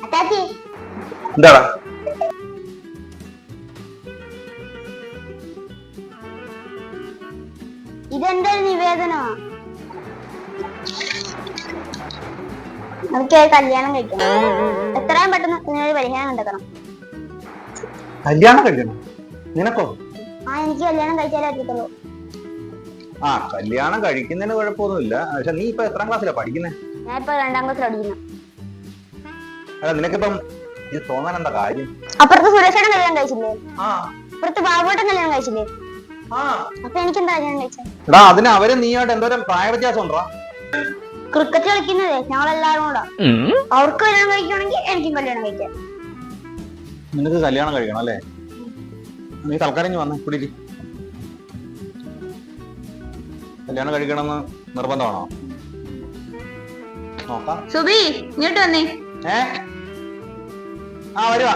അച്ചാച്ചി എന്താടാ? ഇതെന്തൊരു നിവേദനമാ? നമുക്ക് കല്യാണം കഴിക്കണം. എത്രയും പെട്ടെന്ന് ഇതിനൊരു പരിഹാരം കണ്ടെത്തണം. കല്യാണം കഴിക്കണം? നിനക്കോ? എനിക്ക് കല്യാണം കഴിച്ചാലേ പറ്റത്തുള്ളൂ. കല്യാണം കഴിക്കുന്നതിന് കുഴപ്പമൊന്നുമില്ല. പക്ഷെ നീ ഇപ്പൊ എത്രാം ക്ലാസ്സിലാ പഠിക്കുന്നത്? ഞാൻ ഇപ്പൊ 2ാം ക്ലാസ്സിൽ പഠിക്കുന്നു. അല്ല, നിനക്കിപ്പം ഇത് തോന്നാൻ എന്താ കാര്യം? അപ്പുറത്ത് സുരേഷേട്ടൻ കല്യാണം കഴിച്ചില്ലേ? അപ്പുറത്ത് ബാബുവേട്ടൻ കല്യാണം കഴിച്ചില്ലേ? അപ്പൊ എനിക്കെന്താ കല്യാണം കഴിച്ചത്? എടാ, അതിന് അവരും നീയായിട്ട് എന്തോരം പ്രായ വ്യത്യാസം ഉണ്ടോ? ക്രിക്കറ്റ് കളിക്കുന്നതേ ഞങ്ങളെല്ലാരും കൂടാ. അവർക്ക് കല്യാണം കഴിക്കുകയാണെങ്കിൽ എനിക്കും കല്യാണം കഴിക്കാം. നിനക്ക് കല്യാണം കഴിക്കണം അല്ലേ? നീ തൽക്കാലം വന്നേ കുടിക്ക്. കല്യാണം കഴിക്കണമെന്ന് നിർബന്ധമാണോ? നോക്കാം. സുബി ഇങ്ങോട്ട് വന്നേ. വരുവാ.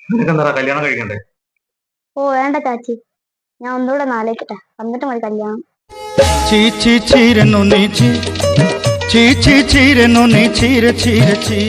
നിനക്കെന്താ കല്യാണം കഴിക്കണ്ടേ? വേണ്ട ചാച്ചി, ഞാൻ ഒന്നുകൂടെ നാലേക്കട്ടെ, എന്നിട്ട് മതി കല്യാണം. ചീച്ചി ചീരനു നീ ചീ ചീച്ചി ചീരനു നീ ചീര ചീര ചീ